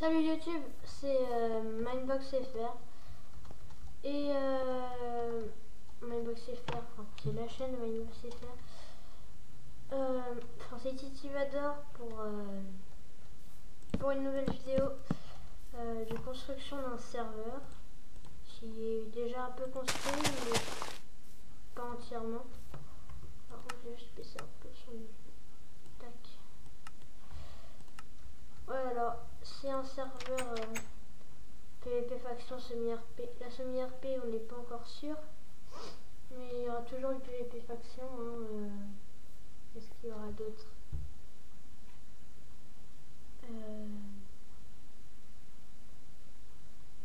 Salut YouTube, c'est Mindbox.fr et Mindbox.fr, enfin, c'est la chaîne Mindbox.fr. Enfin, c'est Titivador pour une nouvelle vidéo de construction d'un serveur qui est déjà un peu construit mais pas entièrement. Par contre, je vais juste baisser un peu son niveau. Tac. Ouais, alors c'est un serveur PvP faction semi-RP. La semi-RP, on n'est pas encore sûr. Mais il y aura toujours une PvP faction. Hein, qu'est-ce qu'il y aura d'autre?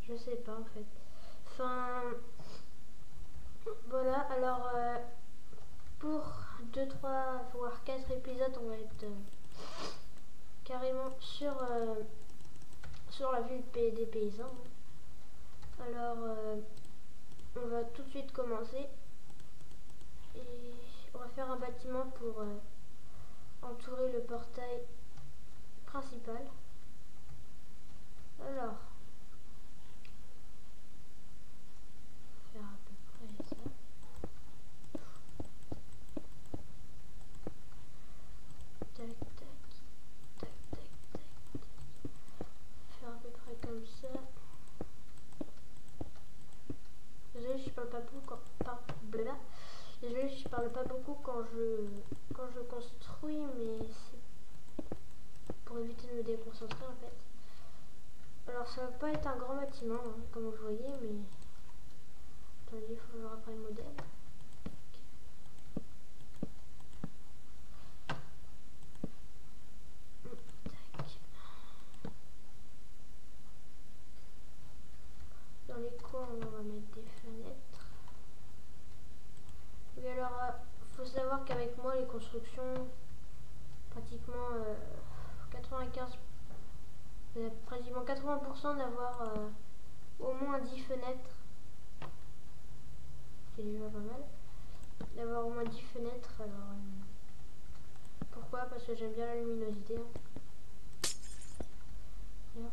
Je sais pas en fait. Enfin, voilà. Alors, pour 2, 3, voire 4 épisodes, on va être carrément sur la ville des paysans. Alors, on va tout de suite commencer. Et on va faire un bâtiment pour entourer le portail principal. Alors, faire à peu près ça. Tac, tac, tac, tac, tac. Faire à peu près comme ça. Désolé, je parle pas beaucoup quand Désolé, je parle pas beaucoup quand je construis, mais c'est pour éviter de me déconcentrer en fait. Alors ça va pas être un grand bâtiment, hein, comme vous voyez, mais attendez, il faut que je reprenne le modèle. Tac. Dans les coins, on va mettre des fenêtres. Et alors, faut savoir qu'avec moi, les constructions, pratiquement 80% d'avoir au moins 10 fenêtres. C'est déjà pas mal. D'avoir au moins 10 fenêtres. Alors, pourquoi? Parce que j'aime bien la luminosité. Hein.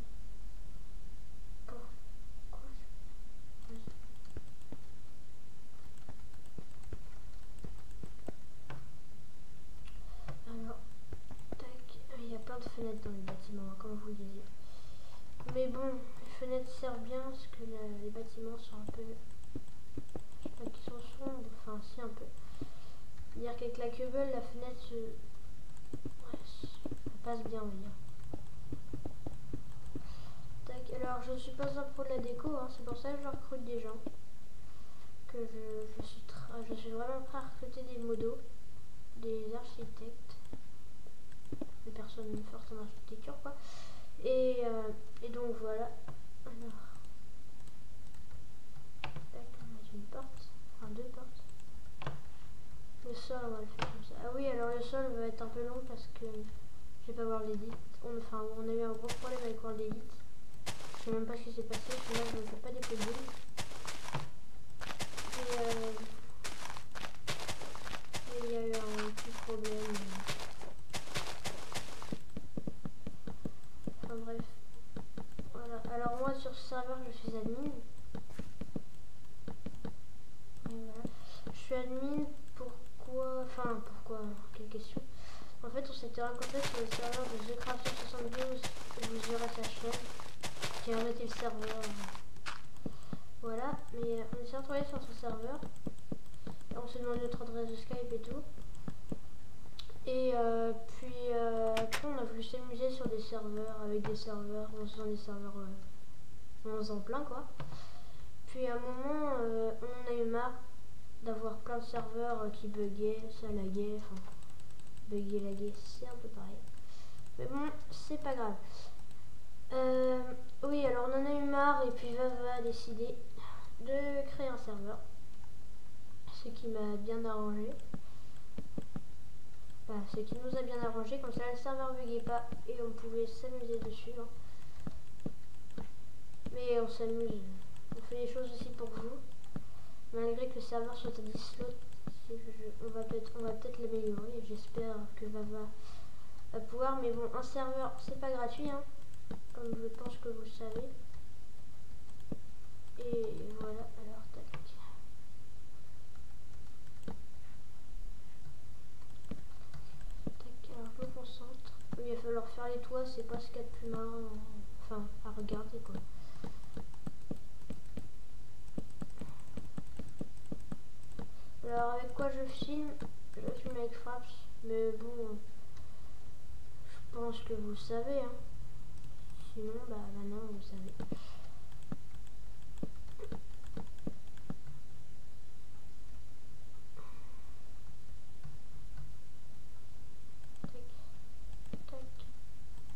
Alors, tac, il y a plein de fenêtres dans les bâtiments, comme vous le disiez. Mais bon, les fenêtres servent bien parce que les bâtiments sont un peu... Je sais pas qu'ils sont sombres, enfin si un peu. C'est-à-dire qu'avec la queue-bulle, la fenêtre ouais, ça passe bien, on va dire. Tac, alors je suis pas un pro de la déco, hein, c'est pour ça que je recrute des gens. Que je suis vraiment prêt à recruter des modos, des architectes, des personnes fortes en architecture quoi. Et donc voilà. Alors, tac, on a une porte, enfin 2 portes. Le sol, on va le faire comme ça. Ah oui, alors le sol va être un peu long parce que je vais pas voir l'edit. On a eu un gros problème avec World Edit. Je sais même pas ce qui s'est passé. Là, je ne fais pas des plugins. Et il y a eu un petit problème. Enfin bref. Voilà. Alors moi sur ce serveur, je suis admin. Et voilà. Je suis admin. Pourquoi? Enfin pourquoi? Quelle question? En fait, on s'était rencontré sur le serveur de TheCrafter72 où vous aurez sa chaîne qui a arrêté le serveur. Voilà, mais on s'est retrouvé sur ce serveur. On s'est demandé notre adresse de Skype et tout. Et puis après, on a voulu s'amuser sur des serveurs, avec des serveurs, en faisant des serveurs, en faisant plein quoi. Puis à un moment, on en a eu marre d'avoir plein de serveurs qui buggaient, ça laguait, enfin. Bugger, laguer, c'est un peu pareil. Mais bon, c'est pas grave. Oui, alors on en a eu marre et puis Vava a décidé de créer un serveur. Ce qui m'a bien arrangé. Enfin, ce qui nous a bien arrangé, comme ça le serveur ne buguait pas et on pouvait s'amuser dessus. Hein. Mais on s'amuse. On fait les choses aussi pour vous. Malgré que le serveur soit à 10 slots, on va peut-être l'améliorer. J'espère que Vava va pouvoir. Mais bon, un serveur, c'est pas gratuit. Hein. comme je pense que vous savez. Et voilà, alors tac. Tac, alors je me concentre. Il va falloir faire les toits, c'est pas ce qu'il y a de plus marrant, enfin à regarder quoi. Alors avec quoi je filme avec Fraps, mais bon, je pense que vous le savez, hein. Sinon, bah maintenant vous savez. Tac, tac.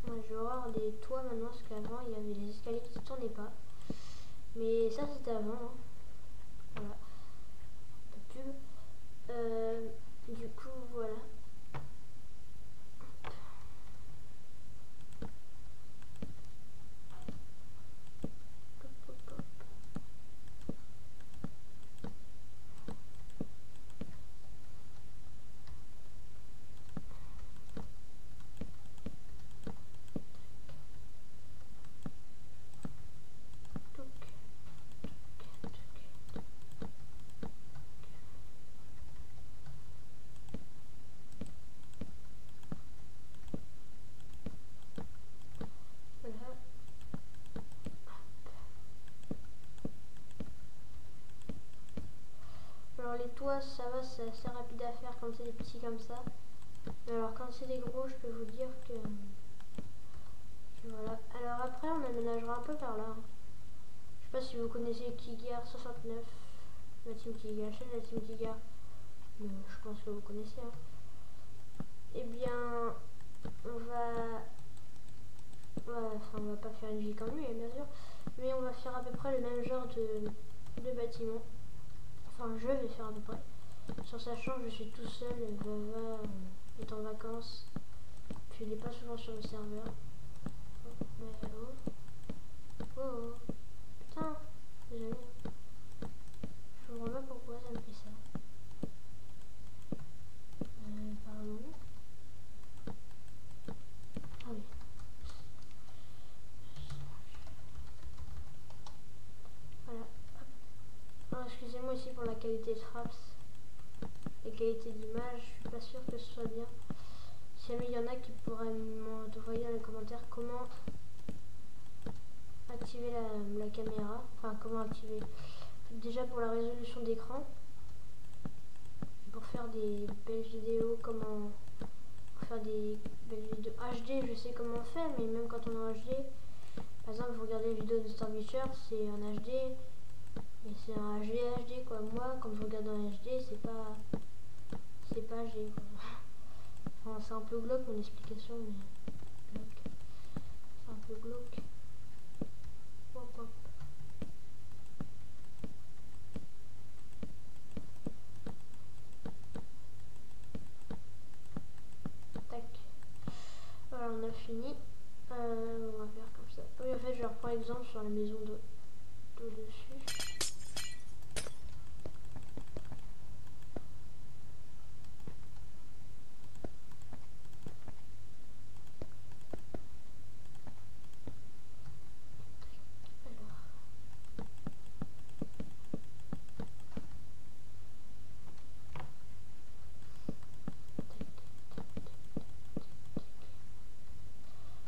Moi je vais voir les toits maintenant, parce qu'avant il y avait les escaliers qui ne tournaient pas. Mais ça c'était avant, hein. Voilà. Pas de pub. Du coup, voilà. Hop, hop, hop. Touc, touc, touc. Voilà. Alors les toits, ça va, c'est assez rapide à faire quand c'est des petits comme ça. Mais alors quand c'est des gros, je peux vous dire que voilà. Alors après, on aménagera un peu par là, hein. Je sais pas si vous connaissez Kigar 69, la team Kigar, la chaîne de la team Kigar. Mais je pense que vous connaissez, hein. Eh bien, on va va pas faire une vie comme lui, bien sûr, mais on va faire à peu près le même genre de bâtiment. Enfin, je vais faire à peu près. Sur sa chambre, je suis tout seul, Vava est en vacances, puis il est pas souvent sur le serveur. Oh, mais oh, putain, désolé. Je comprends pas pourquoi ça me fait ça. Pardon. Ah oui. Voilà. Alors, excusez-moi aussi pour la qualité de Fraps, la qualité d'image, je suis pas sûre que ce soit bien. Si jamais il y en a qui pourraient m'envoyer dans les commentaires comment activer la caméra, enfin comment activer, déjà pour la résolution d'écran, pour faire des belles vidéos, comment faire des belles vidéos HD, je sais comment on fait, mais même quand on est en HD, par exemple vous regardez les vidéos de Stormwitcher, c'est en HD, mais c'est un HD quoi. Moi quand je regarde en HD, c'est pas HD quoi. Enfin, c'est un peu glauque mon explication, mais glauque. C'est un peu glauque. Hop hop. Tac. Voilà, on a fini. On va faire comme ça. Oui, en fait, je reprends exemple sur la maison d'au-dessus.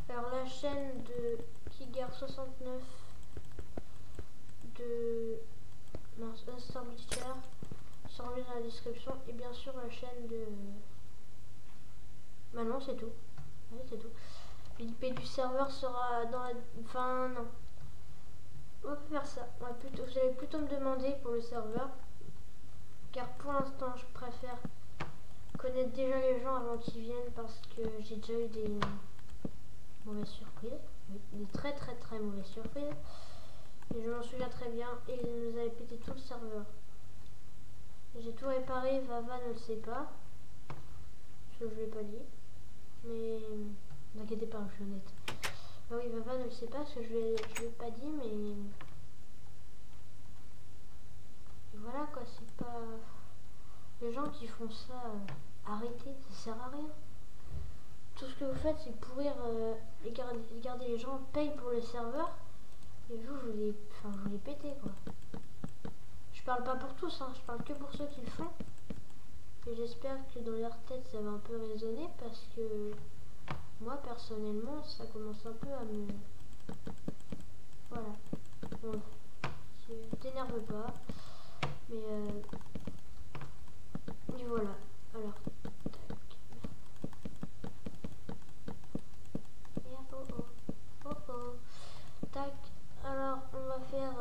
Alors la chaîne de Kigar69 de Stormwitcher sera mise dans la description, et bien sûr la chaîne de... Bah non, c'est tout. Oui, c'est tout. L'IP du serveur sera dans la... Enfin non. On va faire ça. Vous allez plutôt me demander pour le serveur, car pour l'instant je préfère connaître déjà les gens avant qu'ils viennent, parce que j'ai déjà eu des mauvaises surprises, des très mauvaises surprises, et je m'en souviens très bien, et ils nous avaient pété tout le serveur. J'ai tout réparé, Vava ne le sait pas, parce que je lui ai pas dit, mais n'inquiétez pas, je suis honnête. Ah oui, Vava ne le sait pas, parce que je lui ai pas dit, mais voilà quoi, c'est pas... Les gens qui font ça, arrêtez, ça sert à rien. tout ce que vous faites, c'est pourrir garder les gens payent pour le serveur. Et vous les pétez quoi. Je parle pas pour tous, hein, je parle que pour ceux qui le font. Et j'espère que dans leur tête ça va un peu résonner parce que moi personnellement ça commence un peu à me... Voilà. Bon, t'énerve pas. Mais et voilà. Alors. Tac. Et oh. Tac. Alors on va faire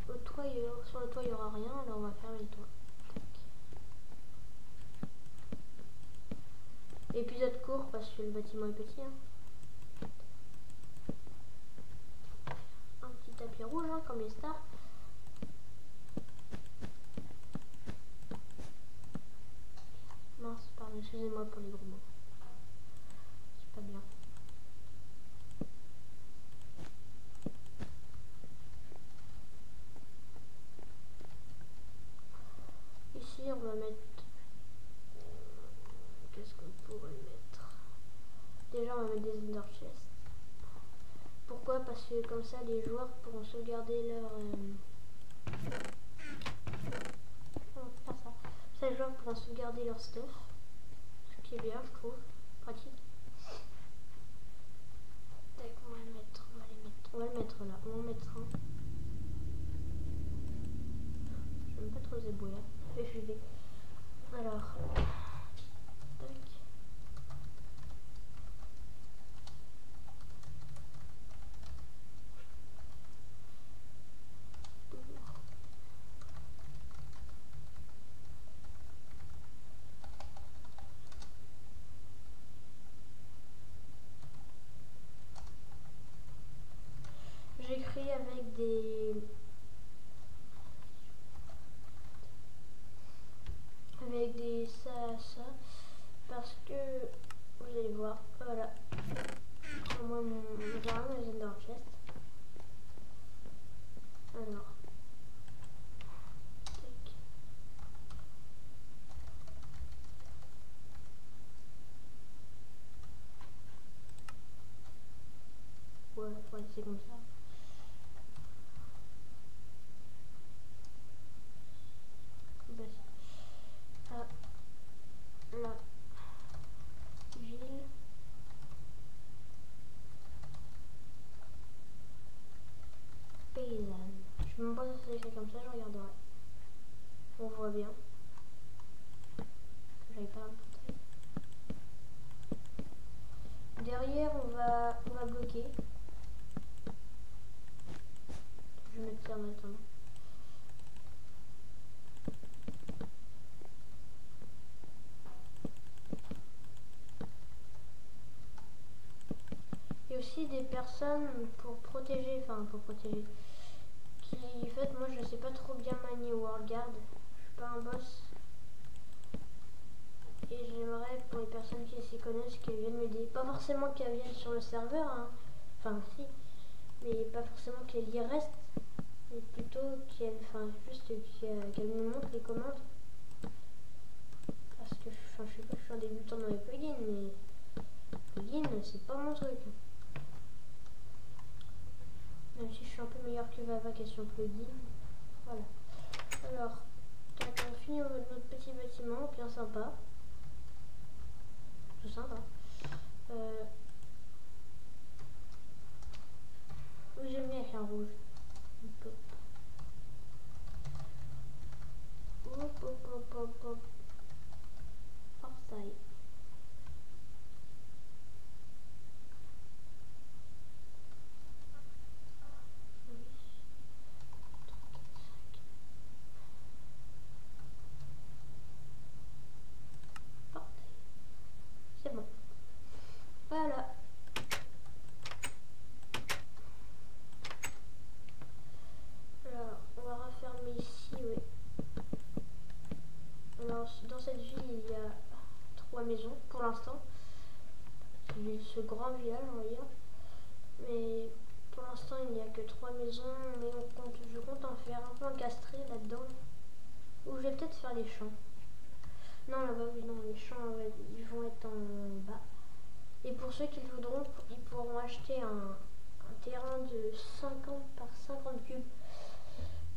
au toit, sur le toit il n'y aura rien, alors on va fermer le toit. Tac. Épisode court parce que le bâtiment est petit. Hein. Un petit tapis rouge hein, comme les stars. Mince, pardon, excusez-moi pour les gros mots. C'est pas bien. Ici, on va mettre... Qu'est-ce qu'on pourrait mettre? Déjà, on va mettre des Ender Chests. Pourquoi? Parce que comme ça, les joueurs pourront sauvegarder leur... Pas ça. Ça, les joueurs pourront sauvegarder leur stuff. Ce qui est bien, je trouve. Pratique. Tac, on va le mettre là. On va en mettre un. J'aime pas trop zébouiller. Je vais fumer. Alors. Tac. J'écris avec des ça parce que vous allez voir, voilà, moi j'ai un agenda en chest. Alors tac. Ouais, faut laisser comme ça. La ville paysanne. Je me pose à s'écrire comme ça, je regarderai. On voit bien. J'avais pas un portail. Derrière, on va bloquer. Je vais mettre ça maintenant. Il y a aussi des personnes pour protéger, qui, en fait, moi je sais pas trop bien manier Worldguard. Je suis pas un boss. Et j'aimerais pour les personnes qui s'y connaissent qu'elles viennent m'aider. Pas forcément qu'elles viennent sur le serveur, hein. Enfin si, mais pas forcément qu'elles y restent. Mais plutôt qu'elles me montrent les commandes. Parce que je sais pas, je suis un débutant dans les plugins, mais plugins c'est pas mon truc. Même si je suis un peu meilleur que Vava question plugin. Voilà. Alors, on finit notre petit bâtiment, bien sympa. Tout sympa. Oui, j'aime bien faire rouge. Hop. Portail. C'est bon. Voilà. Alors, on va refermer ici, oui. Alors, dans cette ville, il y a 3 maisons pour l'instant. Ce grand village, on va dire. Mais pour l'instant, il n'y a que 3 maisons. Mais je compte en faire un peu encastrer là-dedans. Ou je vais peut-être faire les champs. Non, là-bas, oui, non, les champs, ils vont être en bas. Et pour ceux qui le voudront, ils pourront acheter un terrain de 50 par 50 cubes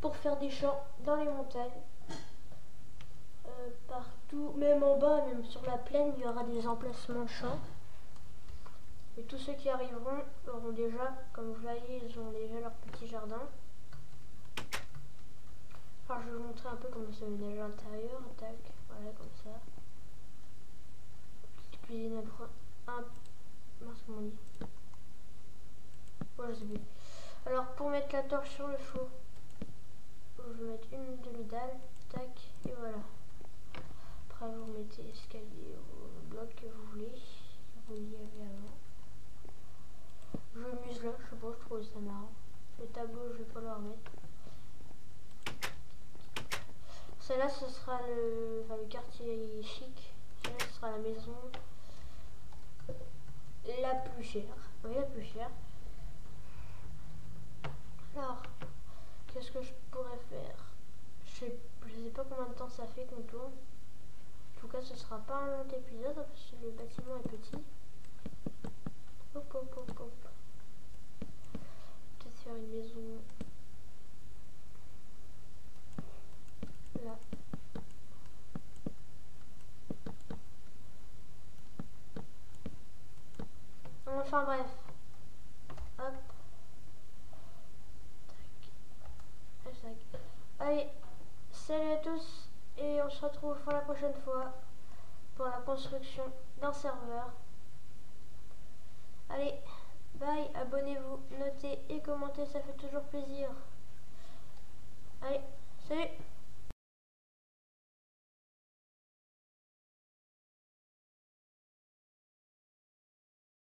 pour faire des champs dans les montagnes. Partout, même en bas, même sur la plaine, il y aura des emplacements de champs. Et tous ceux qui arriveront auront déjà, comme vous voyez, ils ont déjà leur petit jardin. Alors je vais vous montrer un peu comment se ménage à l'intérieur. Tac, voilà, comme ça. Petite cuisine à trois. Mince, comment on dit. Ouais, je sais plus. Alors pour mettre la torche sur le four, je vais mettre une demi-dalle. Tac, et voilà. Après vous mettez l'escalier au bloc que vous voulez. Vous y avez avant. Je m'amuse là, je sais pas, je trouve ça marrant. Le tableau, je vais pas le remettre. Celle-là, ce sera le quartier chic. Celle-là, ce sera la maison la plus chère. Oui, la plus chère. Alors, qu'est-ce que je pourrais faire? Je sais pas combien de temps ça fait qu'on tourne. En tout cas, ce sera pas un long épisode parce que le bâtiment est petit. Hop, hop, hop, hop. Peut-être faire une maison là. Enfin bref. Hop. Tac. Tac. Allez, salut à tous et on se retrouve pour la prochaine fois pour la construction d'un serveur. Allez, bye, abonnez-vous, notez et commentez, ça fait toujours plaisir. Allez, salut!